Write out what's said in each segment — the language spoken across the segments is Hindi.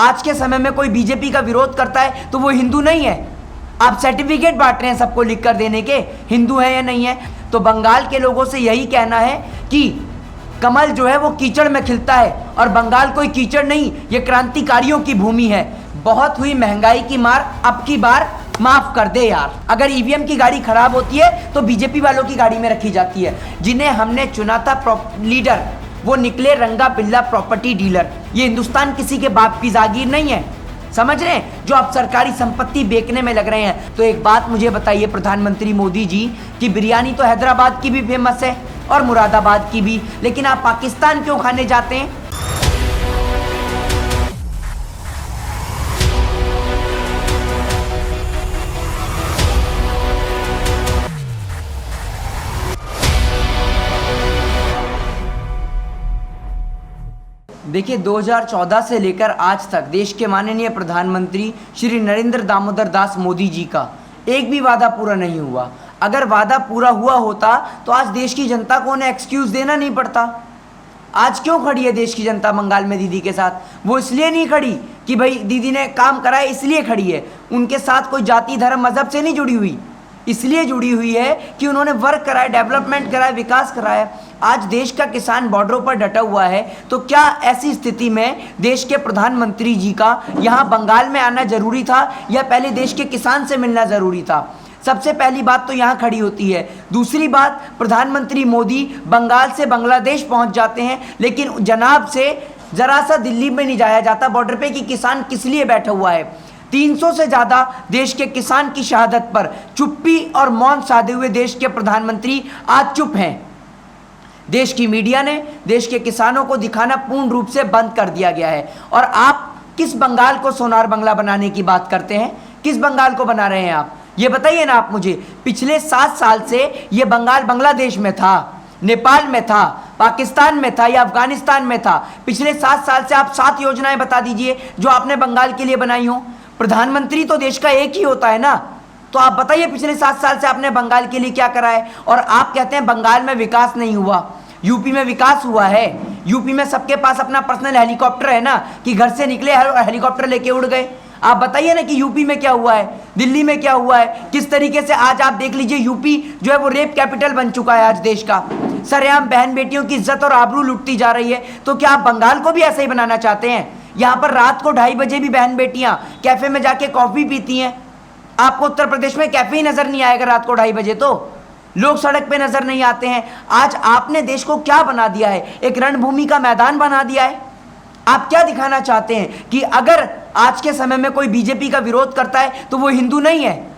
आज के समय में कोई बीजेपी का विरोध करता है तो वो हिंदू नहीं है। आप सर्टिफिकेट बांट रहे हैं सबको लिख कर देने के, हिंदू है या नहीं है। तो बंगाल के लोगों से यही कहना है कि कमल जो है वो कीचड़ में खिलता है और बंगाल कोई कीचड़ नहीं, ये क्रांतिकारियों की भूमि है। बहुत हुई महंगाई की मार, अब की बार माफ कर दे यार। अगर ईवीएम की गाड़ी खराब होती है तो बीजेपी वालों की गाड़ी में रखी जाती है। जिन्हें हमने चुना था लीडर, वो निकले रंगा बिल्ला प्रॉपर्टी डीलर। ये हिंदुस्तान किसी के बाप की जागीर नहीं है, समझ रहे हैं, जो आप सरकारी संपत्ति बेचने में लग रहे हैं। तो एक बात मुझे बताइए प्रधानमंत्री मोदी जी, कि बिरयानी तो हैदराबाद की भी फेमस है और मुरादाबाद की भी, लेकिन आप पाकिस्तान क्यों खाने जाते हैं? देखिए 2014 से लेकर आज तक देश के माननीय प्रधानमंत्री श्री नरेंद्र दामोदर दास मोदी जी का एक भी वादा पूरा नहीं हुआ। अगर वादा पूरा हुआ होता तो आज देश की जनता को उन्हें एक्सक्यूज देना नहीं पड़ता। आज क्यों खड़ी है देश की जनता बंगाल में दीदी के साथ? वो इसलिए नहीं खड़ी कि भाई दीदी ने काम करा है, इसलिए खड़ी है। उनके साथ कोई जाति धर्म मजहब से नहीं जुड़ी हुई, इसलिए जुड़ी हुई है कि उन्होंने वर्क कराया, डेवलपमेंट कराया, विकास कराया। आज देश का किसान बॉर्डरों पर डटा हुआ है, तो क्या ऐसी स्थिति में देश के प्रधानमंत्री जी का यहाँ बंगाल में आना जरूरी था या पहले देश के किसान से मिलना जरूरी था? सबसे पहली बात तो यहाँ खड़ी होती है। दूसरी बात, प्रधानमंत्री मोदी बंगाल से बांग्लादेश पहुँच जाते हैं, लेकिन जनाब से जरा सा दिल्ली में नहीं जाया जाता बॉर्डर पे कि किसान किस लिए बैठा हुआ है। 300 से ज़्यादा देश के किसान की शहादत पर चुप्पी और मौन साधे हुए देश के प्रधानमंत्री आज चुप हैं। देश की मीडिया ने देश के किसानों को दिखाना पूर्ण रूप से बंद कर दिया गया है। और आप किस बंगाल को सोनार बंगला बनाने की बात करते हैं? किस बंगाल को बना रहे हैं आप? ये बताइए ना आप मुझे। पिछले 7 साल से ये बंगाल बांग्लादेश में था, नेपाल में था, पाकिस्तान में था या अफगानिस्तान में था। पिछले 7 साल से आप 7 योजनाएं बता दीजिए जो आपने बंगाल के लिए बनाई हो। प्रधानमंत्री तो देश का एक ही होता है ना, तो आप बताइए पिछले 7 साल से आपने बंगाल के लिए क्या करा है? और आप कहते हैं बंगाल में विकास नहीं हुआ। यूपी में विकास हुआ है। यूपी में सबके पास अपना पर्सनल हेलीकॉप्टर है ना, कि घर से निकले हेलीकॉप्टर लेके उड़ गए। आप बताइए ना कि यूपी में क्या हुआ है, दिल्ली में क्या हुआ है, किस तरीके से आज आप देख लीजिए यूपी जो है वो रेप कैपिटल बन चुका है आज देश का। सरेआम बहन बेटियों की इज्जत और आबरू लुटती जा रही है। तो क्या आप बंगाल को भी ऐसे ही बनाना चाहते हैं? यहाँ पर रात को 2:30 बजे भी बहन बेटियां कैफे में जाके कॉफी पीती हैं। आपको उत्तर प्रदेश में कैफे ही नजर नहीं आएगा रात को 2:30 बजे, तो लोग सड़क पे नजर नहीं आते हैं। आज आपने देश को क्या बना दिया है? एक रणभूमि का मैदान बना दिया है। आप क्या दिखाना चाहते हैं कि अगर आज के समय में कोई बीजेपी का विरोध करता है तो वो हिंदू नहीं है?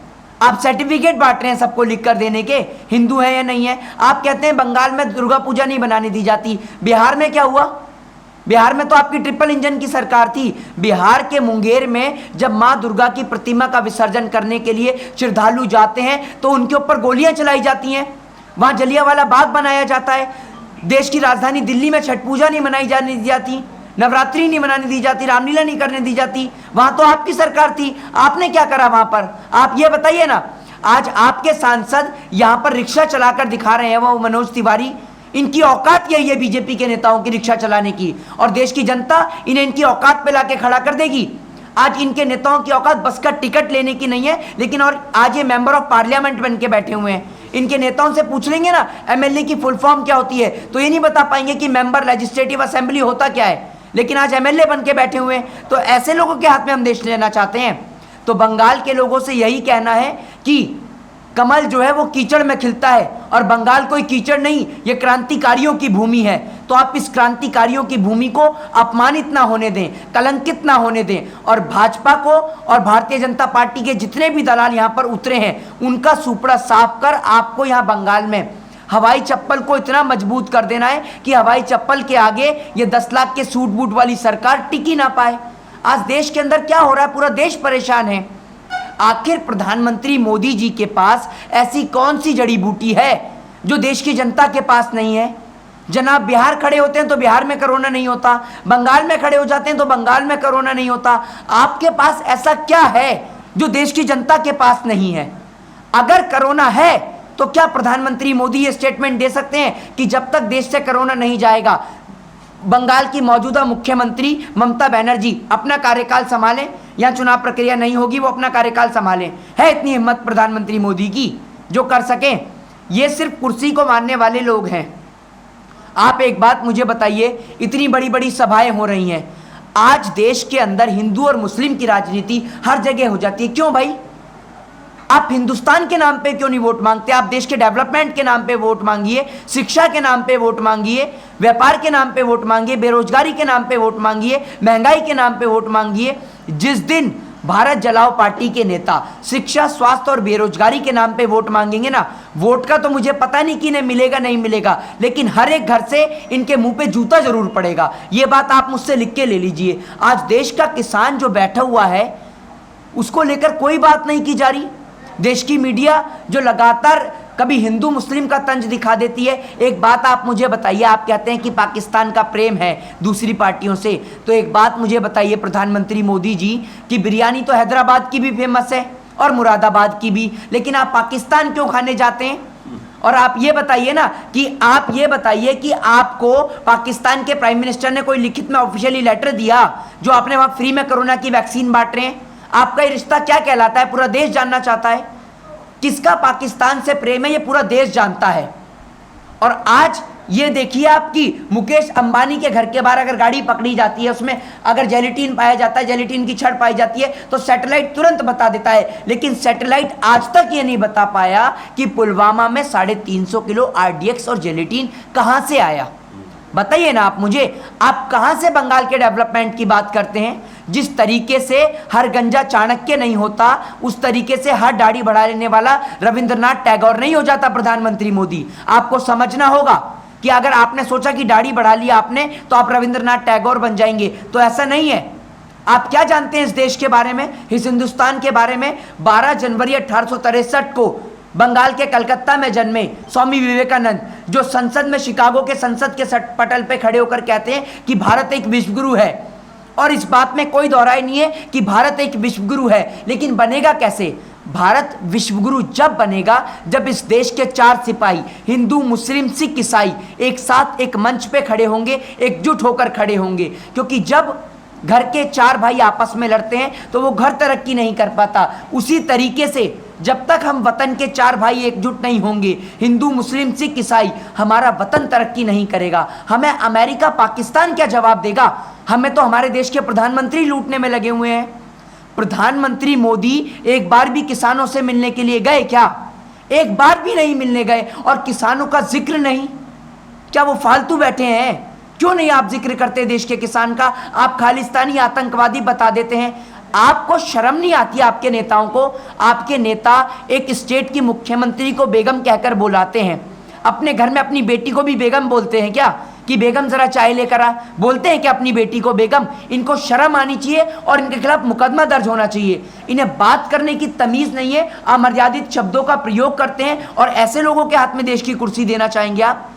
आप सर्टिफिकेट बांट रहे हैं सबको लिख कर देने के, हिंदू है या नहीं है। आप कहते हैं बंगाल में दुर्गा पूजा नहीं बनाने दी जाती। बिहार में क्या हुआ? बिहार में तो आपकी ट्रिपल इंजन की सरकार थी। बिहार के मुंगेर में जब मां दुर्गा की प्रतिमा का विसर्जन करने के लिए श्रद्धालु जाते हैं तो उनके ऊपर गोलियां चलाई जाती हैं। वहां जलियांवाला बाग बनाया जाता है। देश की राजधानी दिल्ली में छठ पूजा नहीं मनाई जाने दी जाती, नवरात्रि नहीं मनाने दी जाती, रामलीला नहीं करने दी जाती। वहां तो आपकी सरकार थी, आपने क्या करा वहां पर? आप ये बताइए ना। आज आपके सांसद यहां पर रिक्शा चलाकर दिखा रहे हैं, वो मनोज तिवारी। इनकी औकात यही है बीजेपी के नेताओं की, रिक्शा चलाने की, और देश की जनता इन्हें इनकी औकात पे लाके खड़ा कर देगी। आज इनके नेताओं की औकात बस का टिकट लेने की नहीं है, लेकिन और आज ये मेंबर ऑफ पार्लियामेंट बन के बैठे हुए हैं। इनके नेताओं से पूछ लेंगे ना एमएलए की फुल फॉर्म क्या होती है, तो ये नहीं बता पाएंगे कि मेंबर लेजिस्लेटिव असेंबली होता क्या है। लेकिन आज एमएलए बन के बैठे हुए हैं। तो ऐसे लोगों के हाथ में हम देश लेना चाहते हैं? तो बंगाल के लोगों से यही कहना है कि कमल जो है वो कीचड़ में खिलता है और बंगाल कोई कीचड़ नहीं, ये क्रांतिकारियों की भूमि है। तो आप इस क्रांतिकारियों की भूमि को अपमानित ना होने दें, कलंकित ना होने दें। और भाजपा को और भारतीय जनता पार्टी के जितने भी दलाल यहाँ पर उतरे हैं, उनका सुपड़ा साफ कर आपको यहाँ बंगाल में हवाई चप्पल को इतना मजबूत कर देना है कि हवाई चप्पल के आगे ये 10 लाख के सूट बूट वाली सरकार टिकी ना पाए। आज देश के अंदर क्या हो रहा है? पूरा देश परेशान है। आखिर प्रधानमंत्री मोदी जी के पास ऐसी कौन सी जड़ी बूटी है जो देश की जनता के पास नहीं है? जनाब बिहार खड़े होते हैं तो बिहार में कोरोना नहीं होता, बंगाल में खड़े हो जाते हैं तो बंगाल में कोरोना नहीं होता। आपके पास ऐसा क्या है जो देश की जनता के पास नहीं है? अगर कोरोना है तो क्या प्रधानमंत्री मोदी ये स्टेटमेंट दे सकते हैं कि जब तक देश से कोरोना नहीं जाएगा बंगाल की मौजूदा मुख्यमंत्री ममता बनर्जी अपना कार्यकाल संभालें, या चुनाव प्रक्रिया नहीं होगी वो अपना कार्यकाल संभालें। है इतनी हिम्मत प्रधानमंत्री मोदी की जो कर सकें? ये सिर्फ कुर्सी को मानने वाले लोग हैं। आप एक बात मुझे बताइए, इतनी बड़ी बड़ी सभाएं हो रही हैं, आज देश के अंदर हिंदू और मुस्लिम की राजनीति हर जगह हो जाती है, क्यों भाई? आप हिंदुस्तान के नाम पे क्यों नहीं वोट मांगते? आप देश के डेवलपमेंट के नाम पे वोट मांगिए, शिक्षा के नाम पे वोट मांगिए, व्यापार के नाम पे वोट मांगिए, बेरोजगारी के नाम पे वोट मांगिए, महंगाई के नाम पे वोट मांगिए। जिस दिन भारत जलाओ पार्टी के नेता शिक्षा, स्वास्थ्य और बेरोजगारी के नाम पे वोट मांगेंगे ना, वोट का तो मुझे पता नहीं कि इन्हें मिलेगा नहीं मिलेगा, लेकिन हर एक घर से इनके मुंह पे जूता जरूर पड़ेगा। ये बात आप मुझसे लिख के ले लीजिए। आज देश का किसान जो बैठा हुआ है उसको लेकर कोई बात नहीं की जा रही। देश की मीडिया जो लगातार कभी हिंदू मुस्लिम का तंज दिखा देती है। एक बात आप मुझे बताइए, आप कहते हैं कि पाकिस्तान का प्रेम है दूसरी पार्टियों से, तो एक बात मुझे बताइए प्रधानमंत्री मोदी जी कि बिरयानी तो हैदराबाद की भी फेमस है और मुरादाबाद की भी, लेकिन आप पाकिस्तान क्यों खाने जाते हैं? और आप ये बताइए ना कि आपको पाकिस्तान के प्राइम मिनिस्टर ने कोई लिखित में ऑफिशियली लेटर दिया जो आपने वहां फ्री में कोरोना की वैक्सीन बांट रहे हैं? आपका ये रिश्ता क्या कहलाता है? पूरा देश जानना चाहता है किसका पाकिस्तान से प्रेम है, ये पूरा देश जानता है। और आज ये देखिए आपकी मुकेश अंबानी के घर के बाहर अगर गाड़ी पकड़ी जाती है, उसमें अगर जेलेटिन पाया जाता है, जेलेटिन की छड़ पाई जाती है, तो सैटेलाइट तुरंत बता देता है। लेकिन सैटेलाइट आज तक ये नहीं बता पाया कि पुलवामा में 350 किलो आरडीएक्स और जेलेटिन कहां से आया। बताइए ना आप मुझे, आप कहां से बंगाल के डेवलपमेंट की बात करते हैं? जिस तरीके से हर गंजा चाणक्य नहीं होता, उस तरीके से हर दाढ़ी बढ़ा लेने वाला रविंद्रनाथ टैगोर नहीं हो जाता प्रधानमंत्री मोदी। आपको समझना होगा कि अगर आपने सोचा कि दाढ़ी बढ़ा लिया आपने तो आप रविंद्रनाथ टैगोर बन जाएंगे, तो ऐसा नहीं है। आप क्या जानते हैं इस देश के बारे में, इस हिंदुस्तान के बारे में? 12 जनवरी 1863 को बंगाल के कलकत्ता में जन्मे स्वामी विवेकानंद, जो संसद में, शिकागो के संसद के पटल पे खड़े होकर कहते हैं कि भारत एक विश्वगुरु है। और इस बात में कोई दोहराई नहीं है कि भारत एक विश्वगुरु है, लेकिन बनेगा कैसे? भारत विश्वगुरु जब बनेगा जब इस देश के 4 सिपाही, हिंदू, मुस्लिम, सिख, ईसाई, एक साथ एक मंच पे खड़े होंगे, एकजुट होकर खड़े होंगे। क्योंकि जब घर के 4 भाई आपस में लड़ते हैं तो वो घर तरक्की नहीं कर पाता। उसी तरीके से जब तक हम वतन के 4 भाई एकजुट नहीं होंगे, हिंदू, मुस्लिम, सिख, ईसाई, हमारा वतन तरक्की नहीं करेगा। हमें अमेरिका, पाकिस्तान क्या जवाब देगा? हमें तो हमारे देश के प्रधानमंत्री लूटने में लगे हुए हैं। प्रधानमंत्री मोदी एक बार भी किसानों से मिलने के लिए गए क्या? एक बार भी नहीं मिलने गए। और किसानों का जिक्र नहीं, क्या वो फालतू बैठे हैं? क्यों नहीं आप जिक्र करते देश के किसान का? आप खालिस्तानी आतंकवादी बता देते हैं। आपको शर्म नहीं आती? आपके नेताओं को, आपके नेता एक स्टेट की मुख्यमंत्री को बेगम कहकर बुलाते हैं, अपने घर में अपनी बेटी को भी बेगम बोलते हैं क्या कि बेगम जरा चाय लेकर आ? बोलते हैं कि अपनी बेटी को बेगम? इनको शर्म आनी चाहिए और इनके खिलाफ मुकदमा दर्ज होना चाहिए। इन्हें बात करने की तमीज नहीं है, अमर्यादित शब्दों का प्रयोग करते हैं और ऐसे लोगों के हाथ में देश की कुर्सी देना चाहेंगे आप?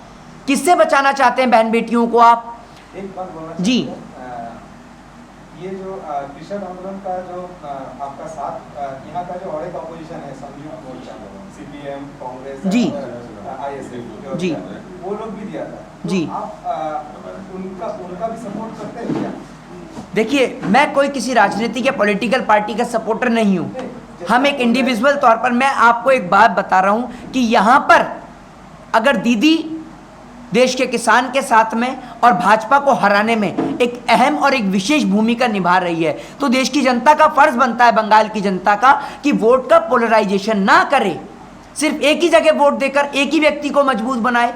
किससे बचाना चाहते हैं बहन बेटियों को आप? एक बात बोलना जी, ये जो कृषक आंदोलन का जो आपका साथ, यहाँ का जो और एक ऑपोजिशन है संयुक्त मोर्चा, सीपीएम, कांग्रेस जी, आईएसएफ, जी, वो लोग भी दिया था, तो जी, आप उनका भी सपोर्ट करते हैं क्या? देखिए, मैं कोई किसी राजनीतिक या पॉलिटिकल पार्टी का सपोर्टर नहीं हूँ। हम एक इंडिविजुअल तौर पर, मैं आपको एक बात बता रहा हूँ कि यहाँ पर अगर दीदी देश के किसान के साथ में और भाजपा को हराने में एक अहम और एक विशेष भूमिका निभा रही है, तो देश की जनता का फर्ज बनता है, बंगाल की जनता का, कि वोट का पोलराइजेशन ना करे, सिर्फ एक ही जगह वोट देकर एक ही व्यक्ति को मजबूत बनाए।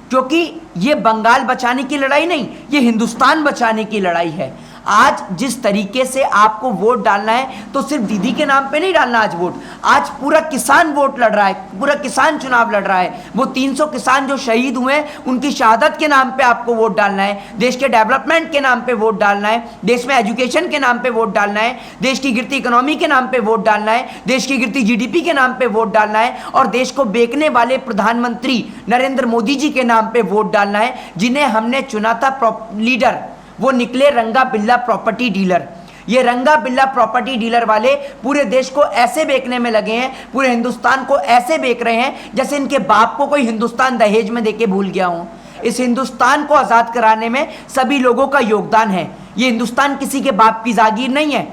क्योंकि ये बंगाल बचाने की लड़ाई नहीं, ये हिंदुस्तान बचाने की लड़ाई है। आज जिस तरीके से आपको वोट डालना है, तो सिर्फ दीदी के नाम पे नहीं डालना आज वोट, आज पूरा किसान वोट लड़ रहा है, पूरा किसान चुनाव लड़ रहा है। वो 300 किसान जो शहीद हुए हैं, उनकी शहादत के नाम पे आपको वोट डालना है, देश के डेवलपमेंट के नाम पे वोट डालना है, देश में एजुकेशन के नाम पे वोट डालना है, देश की गिरती इकोनॉमी के नाम पे वोट डालना है, देश की गिरती जीडीपी के नाम पे वोट डालना है, और देश को बेचने वाले प्रधानमंत्री नरेंद्र मोदी जी के नाम पे वोट डालना है, जिन्हें हमने चुना था लीडर। वो निकले रंगा बिल्ला प्रॉपर्टी डीलर। ये रंगा बिल्ला प्रॉपर्टी डीलर वाले पूरे देश को ऐसे बेचने में लगे हैं, पूरे हिंदुस्तान को ऐसे बेच रहे हैं जैसे इनके बाप को कोई हिंदुस्तान दहेज में देके भूल गया हो। इस हिंदुस्तान को आज़ाद कराने में सभी लोगों का योगदान है। ये हिंदुस्तान किसी के बाप की जागीर नहीं है,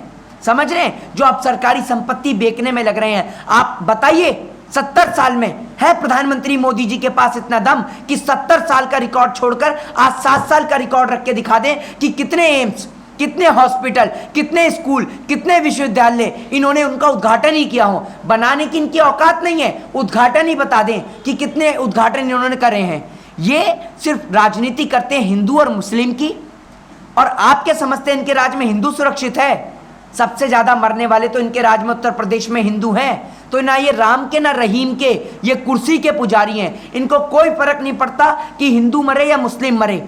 समझ रहे हैं? जो आप सरकारी संपत्ति बेचने में लग रहे हैं, आप बताइए 70 साल में है प्रधानमंत्री मोदी जी के पास इतना दम कि 70 साल का रिकॉर्ड छोड़कर आज 7 साल का रिकॉर्ड रख के दिखा दें कि कितने एम्स, कितने हॉस्पिटल, कितने स्कूल, कितने विश्वविद्यालय इन्होंने उनका उद्घाटन ही किया हो। बनाने की इनकी औकात नहीं है, उद्घाटन ही बता दें कि कितने उद्घाटन इन्होंने करे हैं। ये सिर्फ राजनीति करते हैं हिंदू और मुस्लिम की, और आप क्या समझते हैं इनके राज्य में हिंदू सुरक्षित है? सबसे ज्यादा मरने वाले तो इनके राज्य में उत्तर प्रदेश में हिंदू हैं। तो ना ये राम के ना रहीम के, ये कुर्सी के पुजारी हैं। इनको कोई फर्क नहीं पड़ता कि हिंदू मरे या मुस्लिम मरे।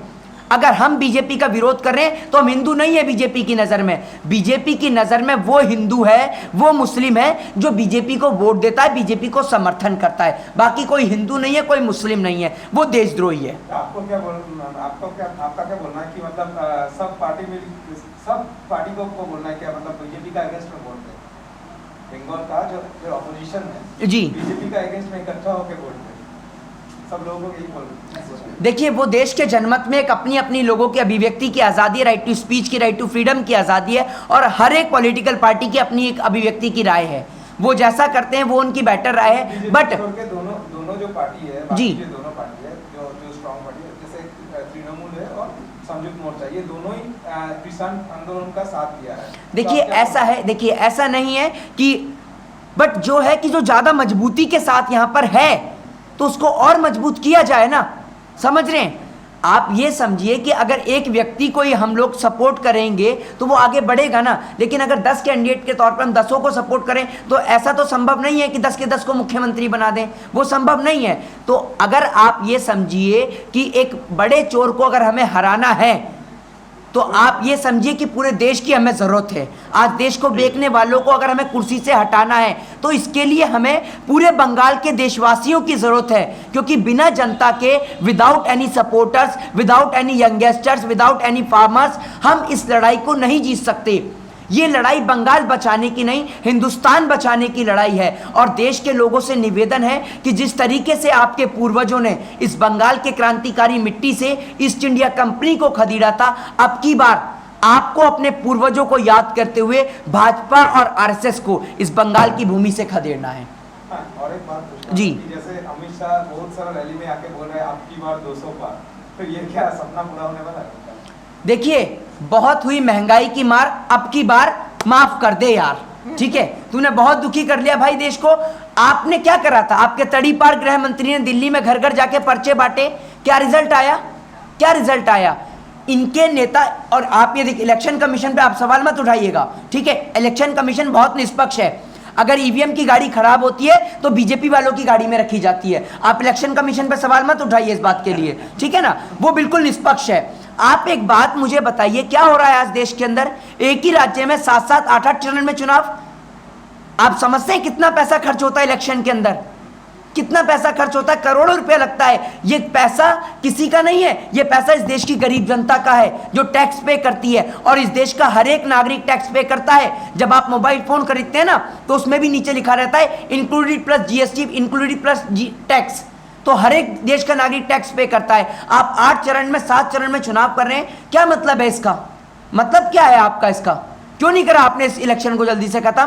अगर हम बीजेपी का विरोध कर रहे हैं तो हम हिंदू नहीं है बीजेपी की नज़र में। बीजेपी की नज़र में वो हिंदू है, वो मुस्लिम है जो बीजेपी को वोट देता है, बीजेपी को समर्थन करता है। बाकी कोई हिंदू नहीं है, कोई मुस्लिम नहीं है, वो देशद्रोही है। आपका क्या बोलना है कि मतलब सब पार्टी को बोलना है क्या, मतलब बीजेपी का अगेंस्ट में वोट दे? बंगाल का जो ऑपोजिशन है जी, बीजेपी का अगेंस्ट में इकट्ठा होकर वोट दे, सब लोगों को यही बोलना। देखिए, वो देश के जनमत में एक अपनी अपनी लोगों की अभिव्यक्ति की आज़ादी है, राइट टू स्पीच की, राइट टू फ्रीडम की आज़ादी है, और हर एक पॉलिटिकल पार्टी की अपनी एक अभिव्यक्ति की राय है। वो जैसा करते हैं वो उनकी बेटर राय है। बट दोनों जो पार्टी है, जी, जो दोनों पार्टी है, जो स्ट्रांग पार्टी है, जैसे तृणमूल है और संयुक्त मोर्चा, ये दोनों ही किसान आंदोलन का साथ दिया है। देखिए ऐसा है, देखिए ऐसा नहीं है कि, बट जो है कि जो ज़्यादा मजबूती के साथ यहाँ पर है तो उसको और मजबूत किया जाए ना, समझ रहे हैं? आप ये समझिए कि अगर एक व्यक्ति को ही हम लोग सपोर्ट करेंगे तो वो आगे बढ़ेगा ना, लेकिन अगर 10 कैंडिडेट के तौर पर हम 10 को सपोर्ट करें तो ऐसा तो संभव नहीं है कि 10 के 10 को मुख्यमंत्री बना दें, वो संभव नहीं है। तो अगर आप ये समझिए कि एक बड़े चोर को अगर हमें हराना है तो आप ये समझिए कि पूरे देश की हमें ज़रूरत है। आज देश को बेचने वालों को अगर हमें कुर्सी से हटाना है तो इसके लिए हमें पूरे बंगाल के देशवासियों की ज़रूरत है, क्योंकि बिना जनता के, without any supporters, without any youngsters, without any farmers, हम इस लड़ाई को नहीं जीत सकते। ये लड़ाई बंगाल बचाने की नहीं, हिंदुस्तान बचाने की लड़ाई है। और देश के लोगों से निवेदन है कि जिस तरीके से आपके पूर्वजों ने इस बंगाल के क्रांतिकारी मिट्टी से ईस्ट इंडिया कंपनी को खदेड़ा था, अब की बार आपको अपने पूर्वजों को याद करते हुए भाजपा और आरएसएस को इस बंगाल की भूमि से खदेड़ना है। हाँ, और एक बात पूछना जी, कि जैसे अमित शाह बहुत सारा रैली में आके बोल रहे हैं अब की बार 200 पार, तो ये क्या सपना पूरा होने वाला है? देखिए, बहुत हुई महंगाई की मार, अब की बार माफ कर दे यार, ठीक है? तूने बहुत दुखी कर लिया भाई देश को। आपने क्या करा था? आपके तड़ीपार गृह मंत्री ने दिल्ली में घर घर जाके पर्चे बांटे, क्या रिजल्ट आया? क्या रिजल्ट आया? इनके नेता, और आप ये देखिए, इलेक्शन कमीशन पे आप सवाल मत उठाइएगा, ठीक है? इलेक्शन कमीशन बहुत निष्पक्ष है। अगर ईवीएम की गाड़ी खराब होती है तो बीजेपी वालों की गाड़ी में रखी जाती है। आप इलेक्शन कमीशन पे सवाल मत उठाइए इस बात के लिए, ठीक है ना? वो बिल्कुल निष्पक्ष है। आप एक बात मुझे बताइए, क्या हो रहा है आज देश के अंदर? एक ही राज्य में 7-7, 8-8 चरण में चुनाव। आप समझते हैं कितना पैसा खर्च होता है इलेक्शन के अंदर? कितना पैसा खर्च होता है? करोड़ों रुपए लगता है। ये पैसा किसी का नहीं है, ये पैसा इस देश की गरीब जनता का है जो टैक्स पे करती है, और इस देश का हर एक नागरिक टैक्स पे करता है। जब आप मोबाइल फोन खरीदते हैं ना तो उसमें भी नीचे लिखा रहता है included plus GST, included plus tax. तो हर एक देश का नागरिक टैक्स पे करता है। आप 8 चरण में, 7 चरण में चुनाव कर रहे हैं, क्या मतलब है इसका? मतलब क्या है आपका इसका? क्यों नहीं करा आपने इस इलेक्शन को जल्दी से खत्म?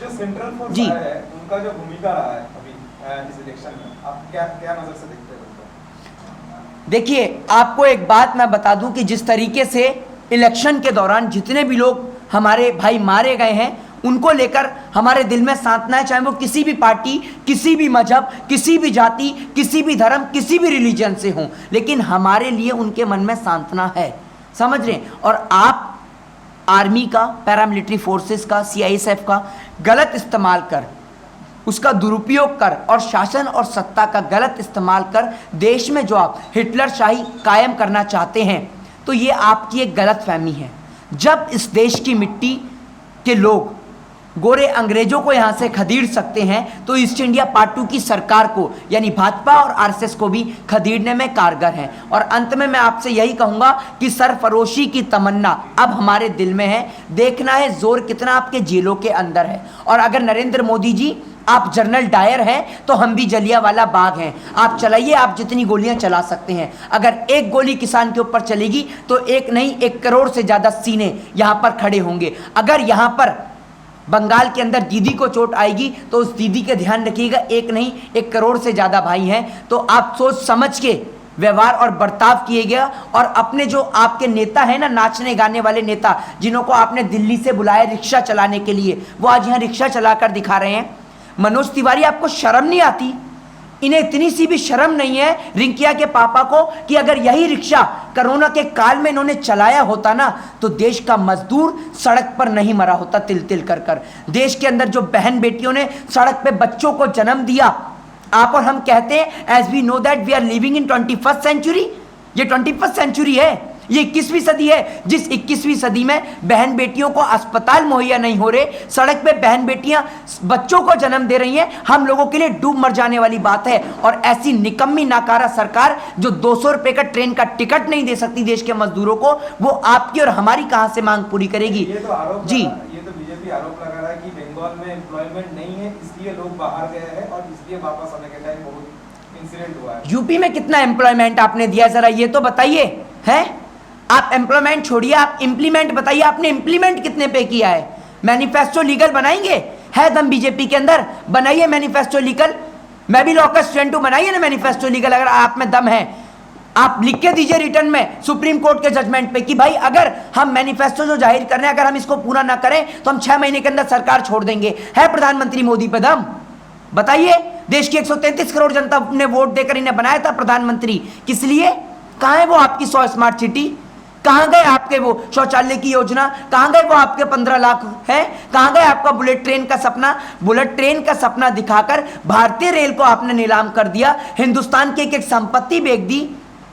जो सेंट्रल फोर्स जी, है उनका जो भूमिका रहा है अभी इस इलेक्शन में, आप क्या नजर से देखते हैं उनको? देखिए, आपको एक बात मैं बता दूं कि जिस तरीके से इलेक्शन के दौरान जितने भी लोग हमारे भाई मारे गए हैं, उनको लेकर हमारे दिल में सांत्वना है, चाहे वो किसी भी पार्टी, किसी भी मजहब, किसी भी जाति, किसी भी धर्म, किसी भी रिलीजन से हों, लेकिन हमारे लिए उनके मन में सांत्वना है, समझ रहे हैं? और आप आर्मी का, पैरामिलिट्री फोर्सेस का, सीआईएसएफ का गलत इस्तेमाल कर, उसका दुरुपयोग कर, और शासन और सत्ता का गलत इस्तेमाल कर देश में जो आप हिटलर शाही कायम करना चाहते हैं, तो ये आपकी एक गलत फहमी है। जब इस देश की मिट्टी के लोग गोरे अंग्रेजों को यहाँ से खदेड़ सकते हैं तो ईस्ट इंडिया पार्ट 2 की सरकार को, यानी भाजपा और आरएसएस को भी खदेड़ने में कारगर हैं। और अंत में मैं आपसे यही कहूँगा कि सरफरोशी की तमन्ना अब हमारे दिल में है, देखना है जोर कितना आपके जेलों के अंदर है। और अगर नरेंद्र मोदी जी आप जनरल डायर हैं तो हम भी जलियांवाला बाग हैं। आप चलाइए, आप जितनी गोलियां चला सकते हैं। अगर एक गोली किसान के ऊपर चलेगी तो एक नहीं 1 करोड़ से ज़्यादा सीने यहाँ पर खड़े होंगे। अगर यहाँ पर बंगाल के अंदर दीदी को चोट आएगी तो उस दीदी का ध्यान रखिएगा, एक नहीं 1 करोड़ से ज़्यादा भाई हैं। तो आप सोच समझ के व्यवहार और बर्ताव किए गया। और अपने जो आपके नेता हैं ना, नाचने गाने वाले नेता, जिन्हों को आपने दिल्ली से बुलाया रिक्शा चलाने के लिए, वो आज यहाँ रिक्शा चलाकर दिखा रहे हैं। मनोज तिवारी, आपको शर्म नहीं आती? इन्हें इतनी सी भी शर्म नहीं है रिंकिया के पापा को कि अगर यही रिक्शा कोरोना के काल में इन्होंने चलाया होता ना तो देश का मजदूर सड़क पर नहीं मरा होता तिल तिल कर कर। देश के अंदर जो बहन बेटियों ने सड़क पे बच्चों को जन्म दिया, आप और हम कहते हैं as we know that we are living in 21st century. ये 21st सेंचुरी है, ये 21वीं सदी है। जिस 21वीं सदी में बहन बेटियों को अस्पताल मुहैया नहीं हो रहे, सड़क पे बहन बेटियां बच्चों को जन्म दे रही हैं, हम लोगों के लिए डूब मर जाने वाली बात है। और ऐसी निकम्मी नाकारा सरकार जो 200 रुपए का ट्रेन का टिकट नहीं दे सकती देश के मजदूरों को, वो आपकी और हमारी कहां से मांग पूरी करेगी? ये तो आरोप जी, ये तो बीजेपी आरोप लगा रहा है कि बंगाल में एम्प्लॉयमेंट नहीं है, इसलिए लोग बाहर गए हैं और इसलिए वापस आने के टाइम बहुत इंसिडेंट हुआ है। यूपी में कितना एम्प्लॉयमेंट आपने दिया, जरा ये तो बताइए। है, आप एम्प्लॉयमेंट छोड़िए, आप इंप्लीमेंट बताइए, आपने इंप्लीमेंट कितने पे किया है? मैनिफेस्टो लीगल बनाएंगे? है दम बीजेपी के अंदर? बनाइए मैनिफेस्टो लीगल। मैं भी लॉ का स्टूडेंट हूं, बनाइए ना मैनिफेस्टो लीगल। अगर आप में दम है, आप लिख के दीजिए रिटर्न में सुप्रीम कोर्ट के जजमेंट पे कि भाई अगर हम मैनिफेस्टो जो जाहिर कर रहे हैं, अगर हम इसको पूरा ना करें तो हम 6 महीने के अंदर सरकार छोड़ देंगे। है प्रधानमंत्री मोदी पे दम? बताइए। देश की 133 करोड़ जनता ने वोट देकर इन्हें बनाया था प्रधानमंत्री, किस लिए? कहां है वो आपकी 100 स्मार्ट सिटी? कहां गए आपके वो शौचालय की योजना? कहां गए वो आपके 15 लाख है? कहां गए आपका बुलेट ट्रेन का सपना? बुलेट ट्रेन का सपना दिखाकर भारतीय रेल को आपने नीलाम कर दिया, हिंदुस्तान की एक संपत्ति बेच दी।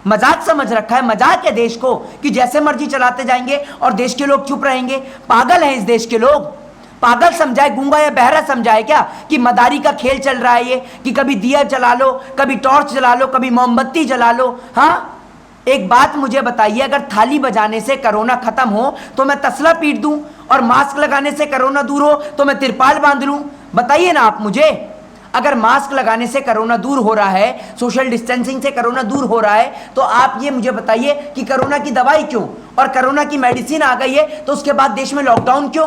मजाक समझ रखा है, मजाक है देश को कि जैसे मर्जी चलाते जाएंगे और देश के लोग चुप रहेंगे। पागल हैं इस देश के लोग। पागल समझाए, गूंगा या बहरा समझाए क्या कि मदारी का खेल चल रहा है ये, कि कभी दिया जला लो, कभी टॉर्च जला लो, कभी मोमबत्ती जला लो। हाँ, एक बात मुझे बताइए, अगर थाली बजाने से कोरोना खत्म हो तो मैं तसला पीट दूं, और मास्क लगाने से कोरोना दूर हो तो मैं तिरपाल बांध लूं? बताइए ना आप मुझे। अगर मास्क लगाने से कोरोना दूर हो रहा है, सोशल डिस्टेंसिंग से कोरोना दूर हो रहा है, तो आप ये मुझे बताइए कि कोरोना की दवाई क्यों और कोरोना की मेडिसिन आ गई है तो उसके बाद देश में लॉकडाउन क्यों?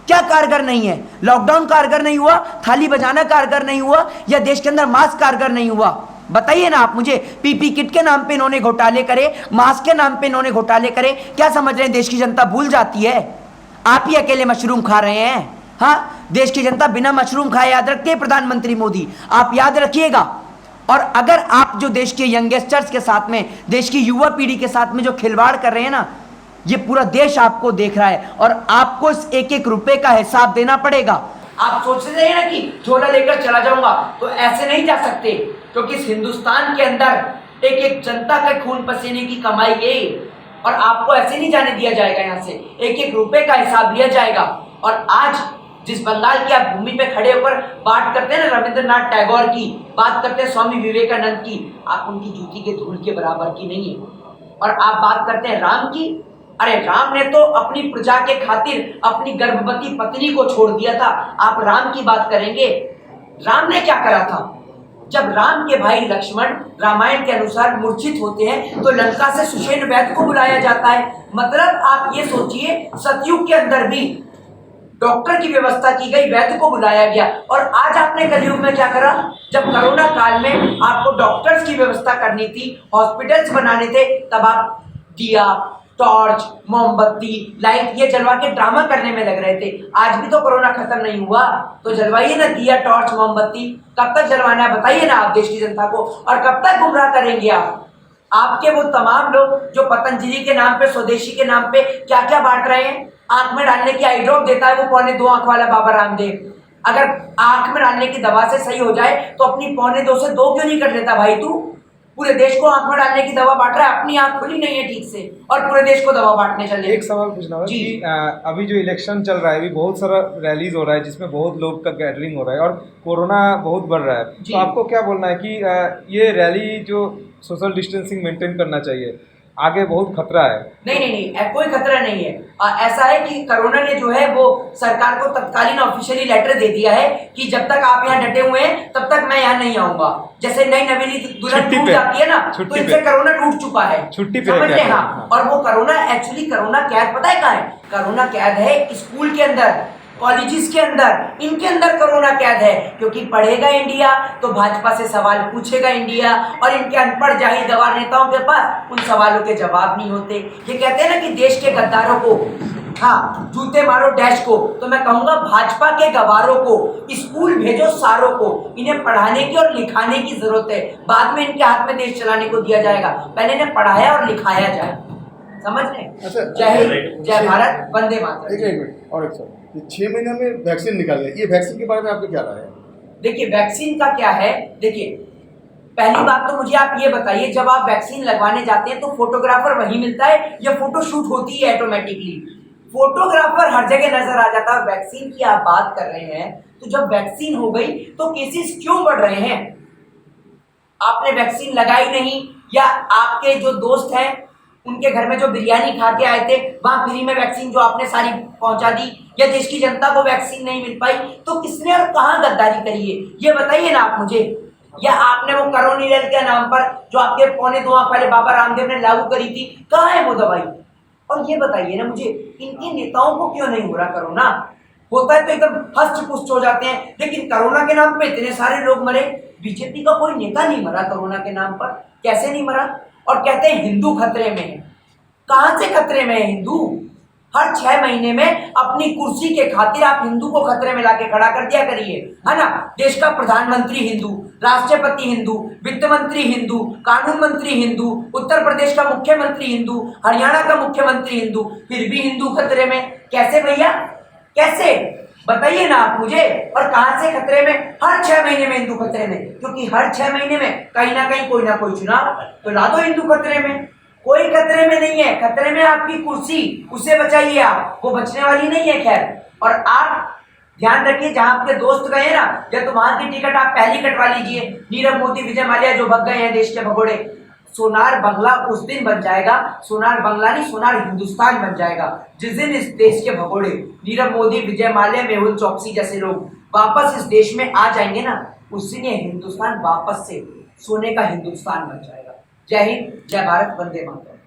क्या कारगर नहीं है? लॉकडाउन कारगर नहीं हुआ, थाली बजाना कारगर नहीं हुआ, या देश के अंदर मास्क कारगर नहीं हुआ? बताइए ना आप मुझे। पीपी किट के नाम पे इन्होंने घोटाले करे, मास्क के नाम पे इन्होंने घोटाले करे। क्या समझ रहे हैं देश की जनता भूल जाती है? आप ही अकेले मशरूम खा रहे हैं। हाँ, देश की जनता बिना मशरूम खाए, याद रखिए प्रधानमंत्री मोदी, आप याद रखिएगा। और अगर आप जो देश के यंगस्टर्स के साथ में, देश की युवा पीढ़ी के साथ में जो खिलवाड़ कर रहे हैं ना, ये पूरा देश आपको देख रहा है और आपको इस एक एक रुपए का हिसाब देना पड़ेगा। आप सोच रहे हैं ना कि झोला लेकर चला जाऊंगा, तो ऐसे नहीं जा सकते, क्योंकि इस हिंदुस्तान के अंदर एक एक जनता का खून पसीने की कमाई है और आपको ऐसे नहीं जाने दिया जाएगा। यहाँ से एक एक रुपए का हिसाब लिया जाएगा। और आज जिस बंगाल की आप भूमि पे खड़े होकर बात करते हैं ना रविंद्रनाथ टैगोर की, बात करते हैं स्वामी विवेकानंद की, आप उनकी जूती के धूल के बराबर की नहीं है। और आप बात करते हैं राम की, अरे राम ने तो अपनी प्रजा के खातिर अपनी गर्भवती पत्नी को छोड़ दिया था। आप राम की बात करेंगे, राम ने क्या करा था? जब राम के भाई लक्ष्मण रामायण के अनुसार मूर्छित होते हैं तो लंका से सुषेण वैद्य को बुलाया जाता है। मतलब आप ये सोचिए, सतयुग के अंदर भी डॉक्टर की व्यवस्था की गई, वैद्य को बुलाया गया। और आज आपने कलयुग में क्या करा? जब कोरोना काल में आपको डॉक्टर्स की व्यवस्था करनी थी, हॉस्पिटल्स बनाने थे, तब आप दिया, टॉर्च, मोमबत्ती, लाइट ये जलवा के ड्रामा करने में लग रहे थे। आज भी तो कोरोना खत्म नहीं हुआ, तो जलवाइए ना दिया, टॉर्च, मोमबत्ती। कब तक जलवाना है बताइए ना आप देश की जनता को, और कब तक गुमराह करेंगे आप? आपके वो तमाम लोग जो पतंजलि के नाम पे, स्वदेशी के नाम पे क्या क्या बांट रहे हैं। आंख में डालने की आई ड्रॉप देता है वो 2.25 आंख वाला बाबा रामदेव। अगर आंख में डालने की दवा से सही हो जाए तो अपनी 2.25 से 2 क्यों नहीं कर लेता भाई तू? पूरे देश को आंख में डालने की दवा बांट रहा है, अपनी आंख खुली नहीं है ठीक से और पूरे देश को दवा बांटने चल रहे। एक सवाल पूछना है कि अभी जो इलेक्शन चल रहा है, अभी बहुत सारा रैलीज हो रहा है जिसमें बहुत लोग का गैदरिंग हो रहा है और कोरोना बहुत बढ़ रहा है, तो आपको क्या बोलना है कि ये रैली जो सोशल डिस्टेंसिंग मेंटेन करना चाहिए, आगे बहुत खतरा है। नहीं, कोई खतरा नहीं है। ऐसा है कि कोरोना ने जो है वो सरकार को तत्कालीन ऑफिशियली लेटर दे दिया है कि जब तक आप यहाँ डटे हुए हैं तब तक मैं यहाँ नहीं आऊंगा। जैसे नई नवेली दुल्हन टूट जाती है ना, तो इनसे कोरोना टूट चुका है, छुट्टी पे समझ रहे हैं? हाँ। और वो कोरोना एक्चुअली कोरोना कैद पता है कहाँ है? कोरोना कैद है स्कूल के अंदर, कॉलेजेस के अंदर, इनके अंदर कोरोना कैद है। क्योंकि पढ़ेगा इंडिया तो भाजपा से सवाल पूछेगा इंडिया, और इनके अनपढ़ जाहिर गवार नेताओं के पास उन सवालों के जवाब नहीं होते। ये कहते हैं ना कि देश के गद्दारों को हाँ जूते मारो डैश को, तो मैं कहूंगा भाजपा के गवारों को स्कूल भेजो सारों को। इन्हें पढ़ाने की और लिखाने की जरूरत है, बाद में इनके हाथ में देश चलाने को दिया जाएगा, पहले इन्हें पढ़ाया और लिखाया जाए। समझ रहे? अच्छा, जय हिंद, जय भारत, वंदे मातरम। एक मिनट और एक सर, ये 6 महीने में वैक्सीन निकाल दिया, ये वैक्सीन के बारे में आपको क्या राय है? देखिए वैक्सीन का क्या है, देखिए पहली बात तो मुझे आप ये बताइए, जब आप वैक्सीन लगवाने जाते हैं तो फोटोग्राफर वहीं मिलता है या फोटो शूट होती है ऑटोमेटिकली? फोटोग्राफर हर जगह नजर आ जाता है। वैक्सीन की आप बात कर रहे हैं, तो जब वैक्सीन हो गई तो केसेस क्यों बढ़ रहे हैं? आपने वैक्सीन लगाई नहीं, या आपके जो दोस्त हैं उनके घर में जो बिरयानी खा के आए थे वहां फ्री में वैक्सीन जो आपने सारी पहुंचा दी, या देश की जनता को वैक्सीन नहीं मिल पाई, तो किसने और कहां गद्दारी करी है ये बताइए ना आप मुझे। या आपने वो करोनियल के नाम पर जो आपके पौने 2 पहले बाबा रामदेव ने लागू करी थी, कहाँ है वो दवाई? और ये बताइए ना मुझे, इनके नेताओं को क्यों नहीं हो रहा कोरोना? होता है तो एकदम हस्त पुष्ट हो जाते हैं, लेकिन कोरोना के नाम पे इतने सारे लोग मरे, बीजेपी का कोई नेता नहीं मरा कोरोना के नाम पर। कैसे नहीं मरा? और कहते हैं हिंदू खतरे में है। कहां से खतरे में है हिंदू? हर 6 महीने में अपनी कुर्सी के खातिर आप हिंदू को खतरे में लाके खड़ा कर दिया करिए, है ना? देश का प्रधानमंत्री हिंदू, राष्ट्रपति हिंदू, वित्त मंत्री हिंदू, कानून मंत्री हिंदू, उत्तर प्रदेश का मुख्यमंत्री हिंदू, हरियाणा का मुख्यमंत्री हिंदू, फिर भी हिंदू खतरे में। कैसे भैया, कैसे? बताइए ना आप मुझे। और कहां से खतरे में? हर 6 महीने में हिंदू खतरे में, क्योंकि हर 6 महीने में कहीं ना कहीं कोई ना कोई चुनाव, तो ला दो हिंदू खतरे में। कोई खतरे में नहीं है, खतरे में आपकी कुर्सी, उसे बचाइए आप, वो बचने वाली नहीं है। खैर, और आप ध्यान रखिए, जहां आपके दोस्त गए ना, या तो वहां की टिकट आप पहली कटवा लीजिए। नीरव मोदी, विजय माल्या जो भग गए हैं देश के भगोड़े, सोनार बंगला उस दिन बन जाएगा, सोनार बंगला नहीं सोनार हिंदुस्तान बन जाएगा, जिस दिन इस देश के भगोड़े नीरव मोदी, विजय माल्या, मेहुल चौकसी जैसे लोग वापस इस देश में आ जाएंगे ना, उस दिन ये हिंदुस्तान वापस से सोने का हिंदुस्तान बन जाएगा। जय हिंद, जय भारत, वंदे मातरम।